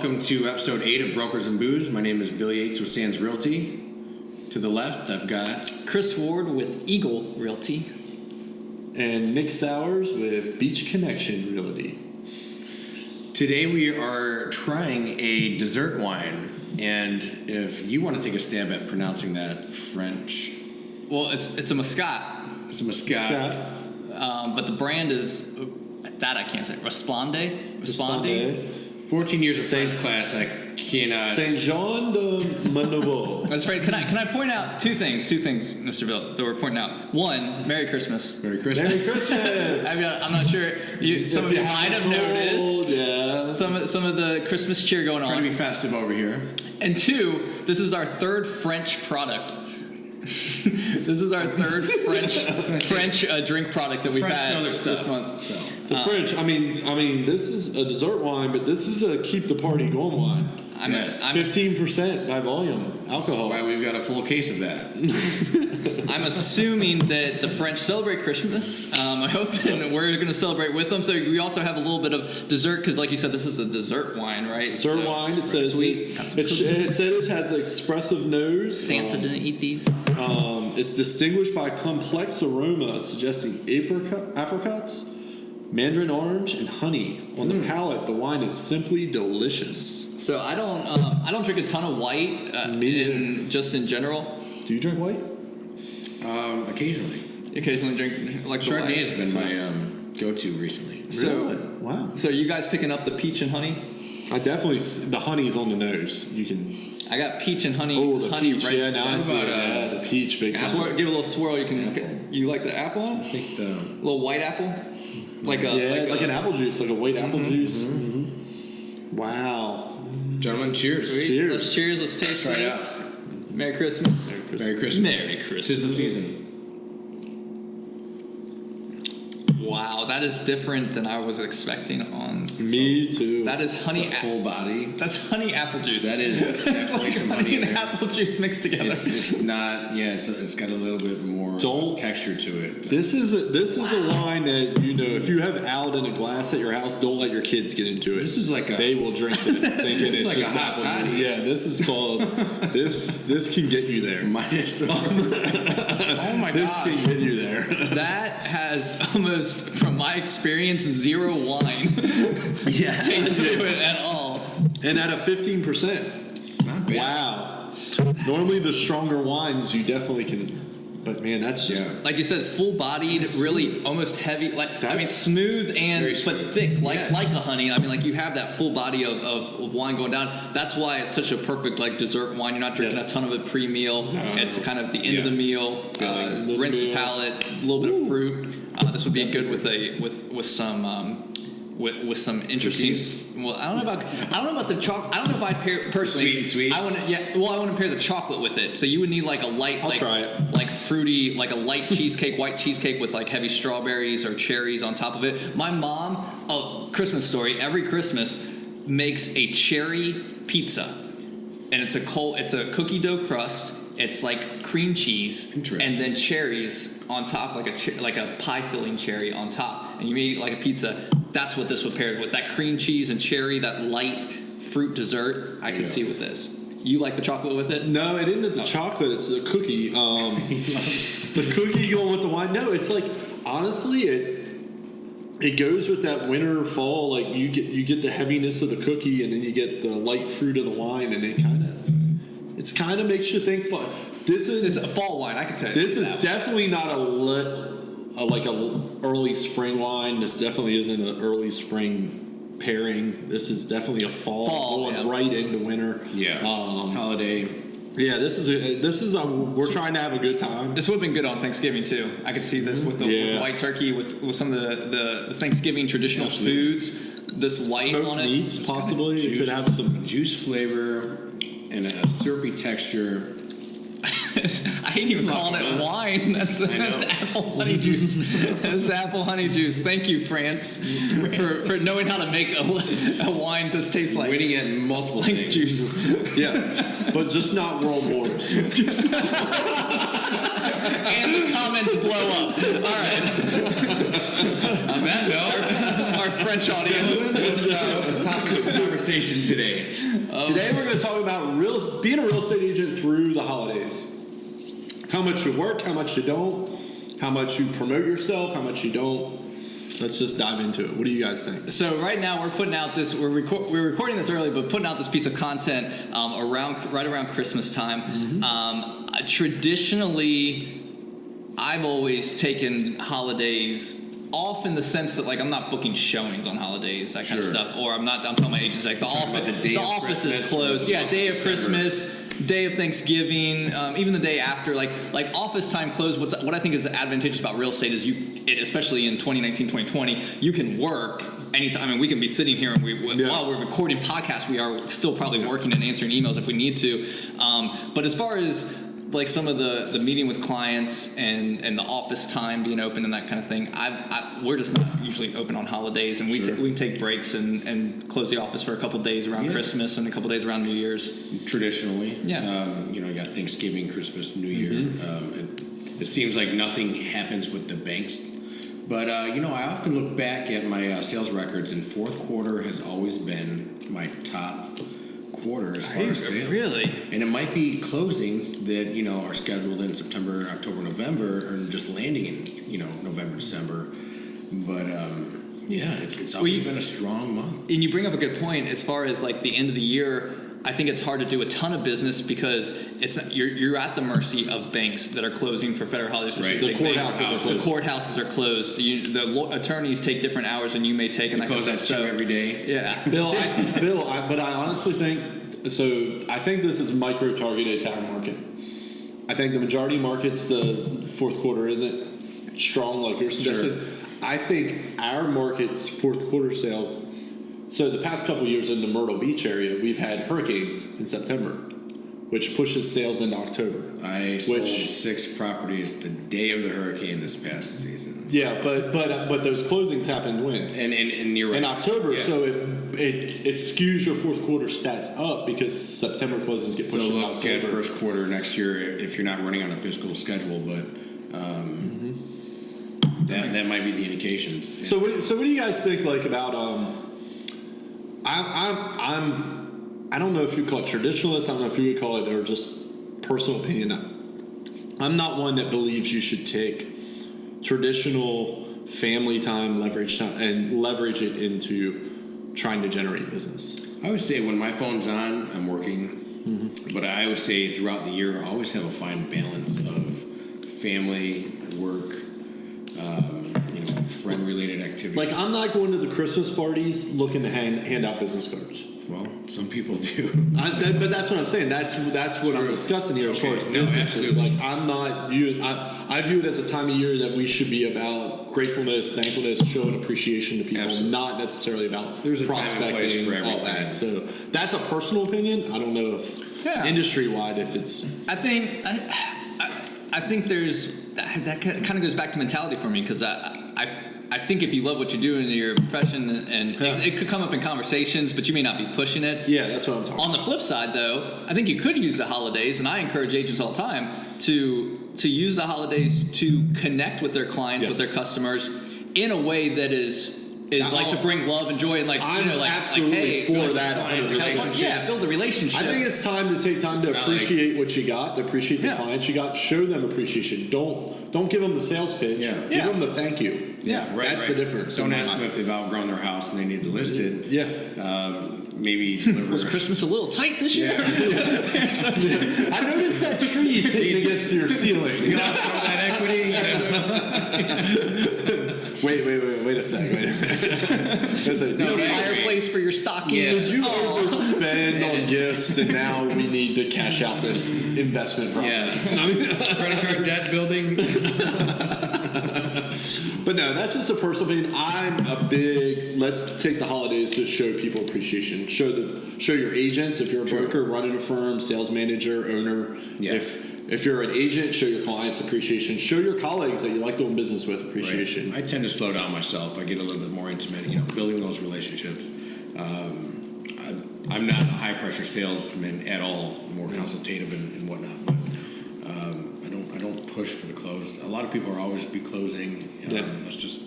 welcome to episode 8 of Brokers and Booze. My name is Billy Yates with Sands Realty. To the left, I've got Chris Ward with Eagle Realty. And Nick Sowers with Beach Connection Realty. Today we are trying a dessert wine. And if you want to take a stab at pronouncing that French. Well, it's a Muscat. It's a Muscat. But the brand is, that I can't say, Resplandy. 14 years of French class, I cannot. Saint Jean de Manoveau. That's right. Can I point out two things, Mr. Bill, that we're pointing out. One, Merry Christmas. Merry Christmas. Merry Christmas. I'm not sure. Some of you might have noticed. Yeah. Some of the Christmas cheer going on. Trying to be festive over here. And two, this is our third French product. This is our third French drink product that we've had this month. So. The French. I mean, this is a dessert wine, but this is a keep the party going wine. I'm 15% by volume alcohol. That's why we've got a full case of that. I'm assuming that the French celebrate Christmas. I hope, and we're going to celebrate with them. So we also have a little bit of dessert because, like you said, this is a dessert wine, right? Dessert wine. It says sweet. It said it has an expressive nose. Santa didn't eat these. It's distinguished by complex aroma suggesting apricots, mandarin orange, and honey. On the palate, the wine is simply delicious. So I don't drink a ton of white just in general. Do you drink white? Occasionally. Occasionally drink like Chardonnay has been my go-to recently. So really? Wow. So you guys picking up the peach and honey? I definitely the honey's on the nose. You can. I got peach and honey. Oh, the honey peach. right Yeah, now I see it. Yeah, the peach big time. Give a little swirl. You like the apple? I think the little white apple. Like an apple juice, like a white apple juice. Mm-hmm. Wow. Gentlemen, cheers. Sweet. Cheers. Let's cheers. Let's taste this. Merry Christmas. Merry Christmas. Merry Christmas. 'Tis the season. Wow, that is different than I was expecting on. Me too. That is honey. It's a full body. That's honey apple juice. That is definitely like some honey in and there. apple juice mixed together. It's not. Yeah, it's got a little bit more texture to it. This is a wine that if you have out in a glass at your house, don't let your kids get into it. This is like they will drink this thinking it's like just a hot toddy. Yeah, this is called this can get you there. Oh my This god, can get you there. that has almost, from my experience, zero wine taste to it at all. And at a 15%. Not bad. Wow. Normally the stronger wines you definitely can. But man, that's just like you said, full-bodied, really almost heavy. Smooth but thick, like a honey. I mean, like you have that full body of wine going down. That's why it's such a perfect dessert wine. You're not drinking a ton of it pre-meal. It's kind of the end of the meal. Rinse the palate, a little bit of fruit. This would be good with some interesting. Well, I don't know about the chocolate. I don't know if I'd pair personally. Sweet. I want to pair the chocolate with it. So you would need like a light, try it. like fruity, like a light cheesecake, white cheesecake with like heavy strawberries or cherries on top of it. My mom, Christmas story, every Christmas makes a cherry pizza, and it's a cookie dough crust. It's like cream cheese and then cherries on top, like a pie filling cherry on top, and you eat like a pizza. That's what this would pair with. That cream cheese and cherry, that light fruit dessert. I can see with this. You like the chocolate with it? No, it isn't the chocolate. It's the cookie. The cookie going with the wine. No, it's like honestly, it goes with that winter fall. Like you get the heaviness of the cookie, and then you get the light fruit of the wine, and it kind of makes you think. This is a fall wine. I can tell you. This is definitely not a early spring wine. This definitely isn't an early spring pairing. This is definitely a fall going right into winter. Yeah. Holiday. Yeah, this is we're trying to have a good time. This would have been good on Thanksgiving too. I could see this with the white turkey, with some of the Thanksgiving traditional foods. This white smoked on it. Meats possibly. You could have some juice flavor and a syrupy texture. I hate even calling it wine. That's apple honey juice. That's apple honey juice. Thank you, France, for knowing how to make a wine to taste like winning at multiple things. Juice. Yeah, but just not world wars. And the comments blow up. All right. On that note, our French audience. What's the topic of the conversation today? Today we're going to talk about being a real estate agent through the holidays. How much you work, how much you don't, how much you promote yourself, how much you don't. Let's just dive into it. What do you guys think? So right now we're putting out this. We're recording this early, but putting out this piece of content right around Christmas time. Mm-hmm. Traditionally, I've always taken holidays off in the sense that like I'm not booking showings on holidays, that kind of stuff, or I'm telling my agents like the office is closed. Yeah, day of Christmas, day of Thanksgiving, even the day after, like office time closed. What I think is advantageous about real estate is especially in 2019, 2020, you can work anytime. I mean, we can be sitting here and while we're recording podcasts, we are still probably working and answering emails if we need to. But as far as like some of the meeting with clients and the office time being open and that kind of thing, we're just not usually open on holidays, and we can take breaks and close the office for a couple days around Christmas and a couple days around New Year's. Traditionally, you got Thanksgiving, Christmas, New Year. It seems like nothing happens with the banks, but I often look back at my sales records, and fourth quarter has always been my top quarter as far as sales. Really? And it might be closings that are scheduled in September, October, November, or just landing in November, December. But it's always been a strong month. And you bring up a good point as far as like the end of the year. I think it's hard to do a ton of business because you're at the mercy of banks that are closing for federal holidays. Right. The courthouses are closed. The attorneys take different hours than you may take, and that kind of stuff. So every day. Yeah. Bill, but I honestly think so. I think this is micro-targeted to our market. I think the majority markets, the fourth quarter isn't strong like you're suggesting. Sure. I think our market's fourth quarter sales. So the past couple of years in the Myrtle Beach area, we've had hurricanes in September, which pushes sales into October. I sold 6 properties the day of the hurricane this past season. Yeah, but those closings happened when? And you're right. In October, so it skews your fourth quarter stats up because September closings get pushed into October. So look at first quarter next year if you're not running on a fiscal schedule, but that might be the indications. So what do you guys think like about I don't know if you call it traditionalist. I don't know if you would call it or just personal opinion. I'm not one that believes you should take traditional family time, leverage time, and leverage it into trying to generate business. I would say when my phone's on, I'm working. Mm-hmm. But I would say throughout the year, I always have a fine balance of family, work, friend-related activities. Like, I'm not going to the Christmas parties looking to hand out business cards. Well, some people do. But that's what I'm saying. That's what I'm discussing here as far as businesses. Like, I'm not. I view it as a time of year that we should be about gratefulness, thankfulness, showing appreciation to people, not necessarily about prospecting and all that. So that's a personal opinion. I don't know if industry-wide if it's. I think there's that kind of goes back to mentality for me because I think if you love what you do in your profession, and it could come up in conversations, but you may not be pushing it. Yeah, that's what I'm talking about. On the flip side, though, I think you could use the holidays, and I encourage agents all the time to use the holidays to connect with their clients, with their customers, in a way that is like to bring love and joy and like I'm absolutely for that 100%. Yeah, build a relationship. I think it's time to take time to appreciate what you got, to appreciate the clients you got, show them appreciation. Don't give them the sales pitch. Give them the thank you. Yeah, right. That's the difference. Don't ask them if they've outgrown their house and they need to list it. Yeah. Maybe was Christmas a little tight this year? I noticed that tree's hitting against your ceiling. You lost all that equity. Wait a second. Fireplace for your stocking. Did you overspend on gifts and now we need to cash out this investment property? Yeah. Credit card debt building. But no, that's just a personal opinion. I'm a big, let's take the holidays to show people appreciation. Show your agents, if you're a broker, running a firm, sales manager, owner. Yeah. If you're an agent, show your clients appreciation. Show your colleagues that you like doing business with appreciation. Right. I tend to slow down myself. I get a little bit more intimate, building those relationships. I'm not a high-pressure salesman at all, more consultative and whatnot. But I don't push for the close. A lot of people are always be closing. Let's just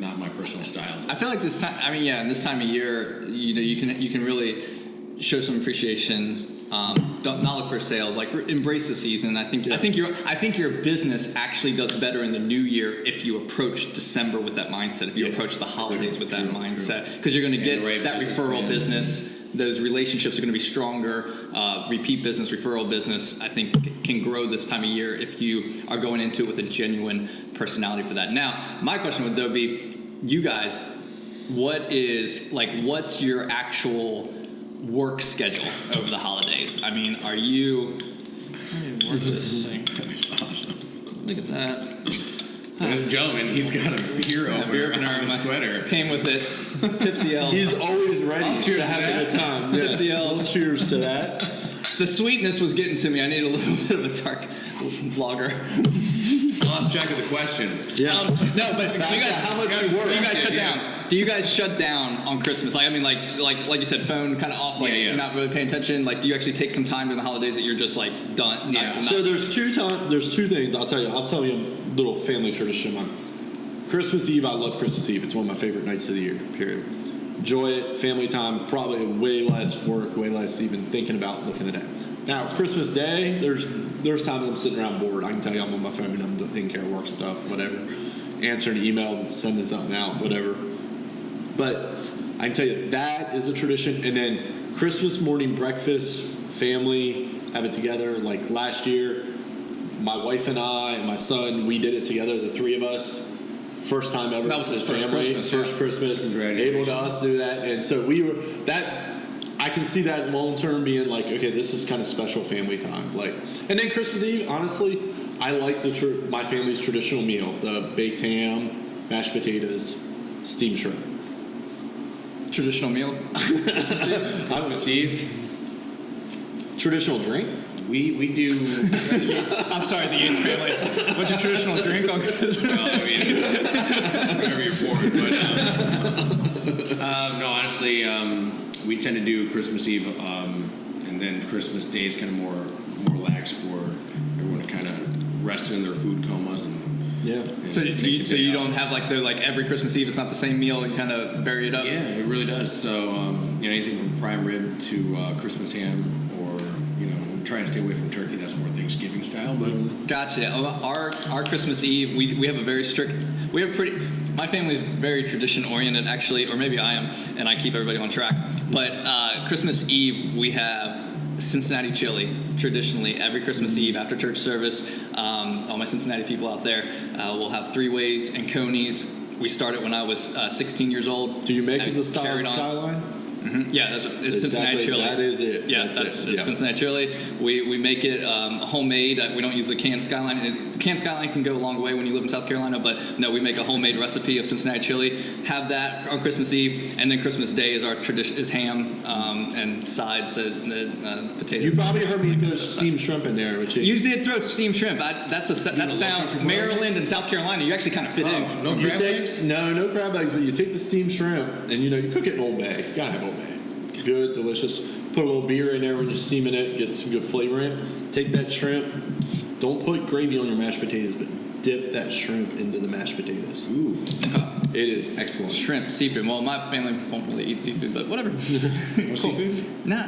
not my personal style. I feel like this time. I mean, yeah, in this time of year, you can really show some appreciation. Don't not look for sales. Like embrace the season. I think your business actually does better in the new year if you approach December with that mindset. If you approach the holidays with that mindset, because you're going to get that referral business. Those relationships are going to be stronger. Repeat business, referral business, I think can grow this time of year if you are going into it with a genuine personality for that. Now, my question would though be, you guys, what's your actual work schedule over the holidays? I mean, are you? Let me work this thing. That's awesome. Look at that. Ladies and gentlemen, he's got a beer opener on his sweater. Came with it. Tipsy L. He's always ready Cheers to have a good time. Yes. Tipsy L. Cheers to that. The sweetness was getting to me. I need a little bit of a dark vlogger. I lost track of the question. Yeah. No, but do you guys shut down? Do you guys shut down on Christmas? Like, I mean, like you said, phone kind of off. Like, you're not really paying attention. Like, do you actually take some time during the holidays that you're just like done? Yeah. So there's two things I'll tell you. I'll tell you a little family tradition. Christmas Eve. I love Christmas Eve. It's one of my favorite nights of the year. Period. Enjoy it. Family time. Probably way less work. Way less even thinking about looking at it. Now Christmas Day. There's times I'm sitting around bored. I can tell you I'm on my phone. I'm taking care of work stuff. Whatever. Answering an email. Sending something out. Whatever. But I can tell you that is a tradition. And then Christmas morning breakfast, family, have it together. Like last year, my wife and I and my son, we did it together, the three of us. First time ever. That was his family, first Christmas. And able to us do that. And so I can see that long term being like, okay, this is kind of special family time. Like, and then Christmas Eve, honestly, I like my family's traditional meal: the baked ham, mashed potatoes, steamed shrimp. Traditional meal. Christmas Eve. Traditional drink. We do. I'm sorry, the Yates family. What's your traditional drink on Christmas? Well, I mean, whatever you're born. But no, honestly, we tend to do Christmas Eve, and then Christmas Day is kind of more relaxed for everyone to kind of rest in their food comas and. Yeah. So you don't have like every Christmas Eve it's not the same meal, you kind of vary it up? Yeah, it really does. So anything from prime rib to Christmas ham, or we try and stay away from turkey. That's more Thanksgiving style. But Gotcha. Our Christmas Eve we have a very strict. My family is very tradition oriented actually, or maybe I am, and I keep everybody on track. But Christmas Eve we have Cincinnati chili. Traditionally, every Christmas Eve after church service, all my Cincinnati people out there will have 3-ways and conies. We started when I was 16 years old. Do you make it the style of Skyline? Mm-hmm. Yeah, it's Cincinnati chili. That is it. Yeah, it's Cincinnati chili. We make it homemade. We don't use a canned Skyline. Canned Skyline can go a long way when you live in South Carolina, but no, we make a homemade recipe of Cincinnati chili. Have that on Christmas Eve, and then Christmas Day is our tradition is ham and sides, potatoes. You probably heard me throw steamed shrimp in there, which you did throw steamed shrimp. That sounds Maryland and South Carolina. You actually kind of fit in. No crab eggs? No crab eggs, but you take the steamed shrimp and you cook it in Old Bay. You gotta have Old Bay. Good, delicious. Put a little beer in there when you're steaming it, get some good flavor in it. Take that shrimp. Don't put gravy on your mashed potatoes, but dip that shrimp into the mashed potatoes. Ooh. It is excellent. Shrimp, seafood. Well, my family won't really eat seafood, but whatever. Cool. Seafood? Nah,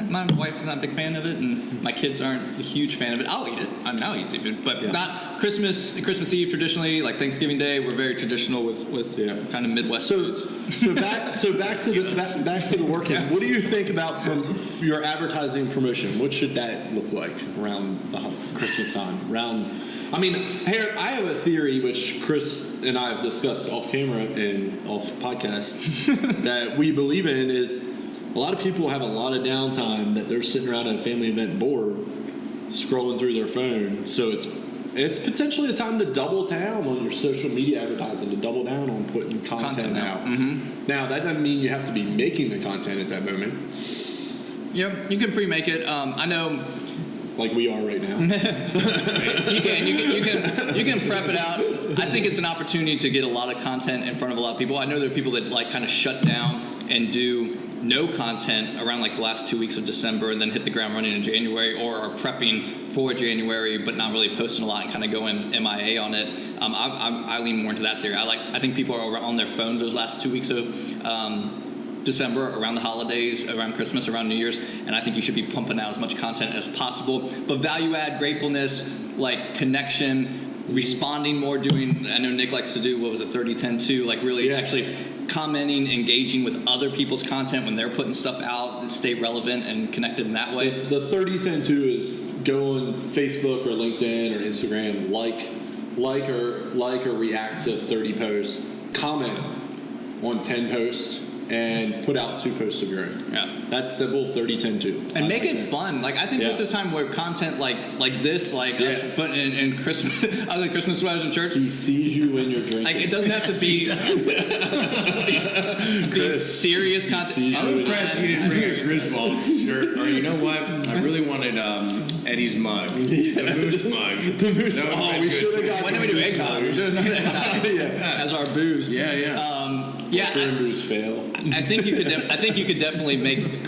my wife's not a big fan of it, and my kids aren't a huge fan of it. I'll eat it. I mean, I'll eat seafood, but not Christmas Eve traditionally, like Thanksgiving Day, we're very traditional with kind of Midwest foods. So back to the working. Yeah. What do you think about from your advertising promotion? What should that look like around the Christmas time? I mean, here I have a theory which Chris and I have discussed off camera and off podcast that we believe in is a lot of people have a lot of downtime that they're sitting around at a family event bored, scrolling through their phone. So it's potentially a time to double down on your social media advertising, to double down on putting content out. Mm-hmm. Now that doesn't mean you have to be making the content at that moment. Yep, you can pre-make it. I know. Like we are right now. You can prep it out. I think it's an opportunity to get a lot of content in front of a lot of people. I know there are people that like kind of shut down and do no content around like the last 2 weeks of December and then hit the ground running in January, or are prepping for January but not really posting a lot and kind of going MIA on it. I lean more into that theory. I think people are on their phones those last 2 weeks of December, around the holidays, around Christmas, around New Year's, and I think you should be pumping out as much content as possible. But value add, gratefulness, like connection, responding more, I know Nick likes to do, 30-10-2, like really actually commenting, engaging with other people's content when they're putting stuff out and stay relevant and connected in that way. The 30-10-2 is go on Facebook or LinkedIn or Instagram, like or react to 30 posts, comment on 10 posts, and put out 2 posts of your own. Yeah. That's simple, 30-10-2. And make it fun. Like, I think this is time where content like this, like us putting in Christmas, other Christmas sweaters in church. He sees you when you're drinking. Like, it doesn't have to be, be serious content. I'm impressed you didn't bring a Griswold shirt. Or you know what? I really wanted Eddie's mug. The moose mug. The moose. We should have got. Why didn't we do eggnog? We should have done eggnog as our booze. Beer and booze fail. I think you could definitely make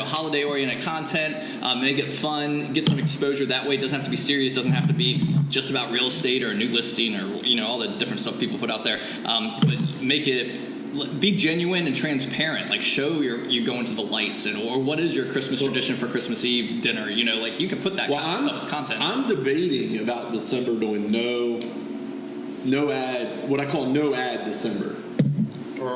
holiday oriented content, make it fun, get some exposure that way. It doesn't have to be serious. Doesn't have to be just about real estate or a new listing or all the different stuff people put out there. But make it. Be genuine and transparent. Like, show you're going to the lights, or what is your Christmas tradition for Christmas Eve dinner? Like, you can put that kind of stuff as content. I'm debating about December doing no ad, what I call no ad December.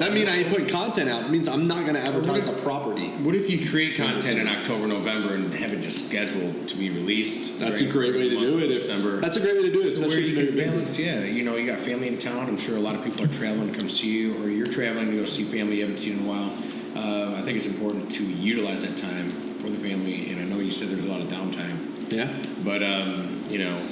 That means I ain't putting content out. It means I'm not going to advertise a property. What if you create content in October, November, and have it just scheduled to be released? That's a great way to do it. December. That's a great way to do it, especially if you know balance. Yeah, you got family in town. I'm sure a lot of people are traveling to come see you, or you're traveling to go see family you haven't seen in a while. I think it's important to utilize that time for the family. And I know you said there's a lot of downtime. Yeah. But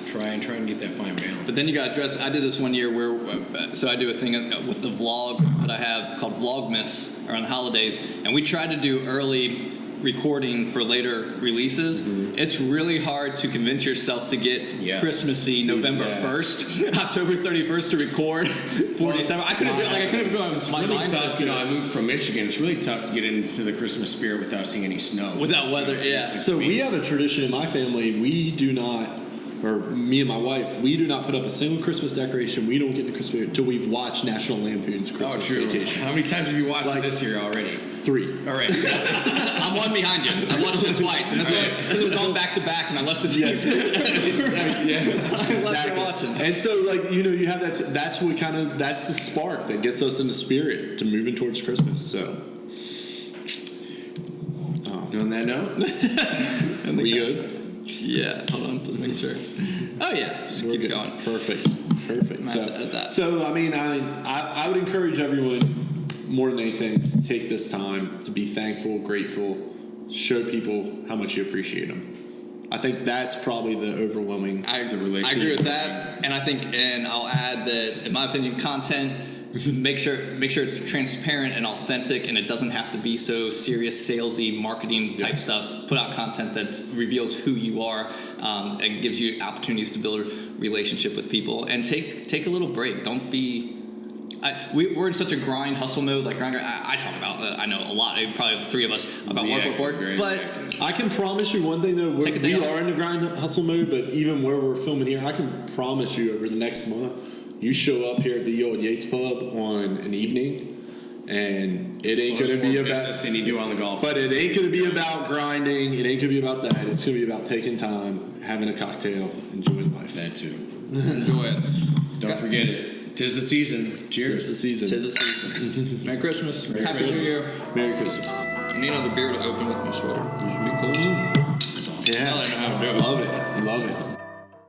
try and get that fine balance. But then you got to address. I did this one year where, so I do a thing with the vlog that I have called Vlogmas around the holidays, and we try to do early recording for later releases. Mm-hmm. It's really hard to convince yourself to get Christmassy November 1st, October 31st to record 47. I couldn't do it. Like, I couldn't do it. It's really tough. I moved from Michigan. It's really tough to get into the Christmas spirit without seeing any snow. Without weather, So we have a tradition in my family. We do not, or me and my wife, we do not put up a single Christmas decoration. We don't get into Christmas spirit until we've watched National Lampoon's Christmas Vacation. How many times have you watched it this year already? 3. All right. I'm one behind you. I watched it twice, and that's it was on back to back, and I left the TV. Yes. Exactly. Watching. And so, you have that. That's what that's the spark that gets us into spirit to moving towards Christmas. So, on that note, we good? Yeah. Hold on. Just making sure. Oh yeah. Keep going. Perfect. So I mean, I would encourage everyone, more than anything, to take this time to be thankful, grateful, show people how much you appreciate them. I think that's probably the overwhelming. I agree with that, and I think, and I'll add that, in my opinion, content. Make sure it's transparent and authentic, and it doesn't have to be so serious, salesy, marketing type stuff. Put out content that reveals who you are and gives you opportunities to build a relationship with people. And take a little break. Don't be. We're in such a grind hustle mode. Like I talk about, I know a lot. Probably the 3 of us about work. But I can promise you one thing though. We are in the grind hustle mode. But even where we're filming here, I can promise you over the next month. You show up here at the old Yates Pub on an evening, and it ain't going to be about than you do on the golf. But it ain't going to be about grinding. It ain't going to be about that. It's going to be about taking time, having a cocktail, enjoying life. That too. Enjoy it. Don't forget it. 'Tis the season. Cheers. 'Tis the season. 'Tis the season. Merry Christmas. Happy New Year. Merry Christmas. I need another beer to open with my sweater. This would be cool. That's awesome. Yeah. I don't know how to do it. Love it.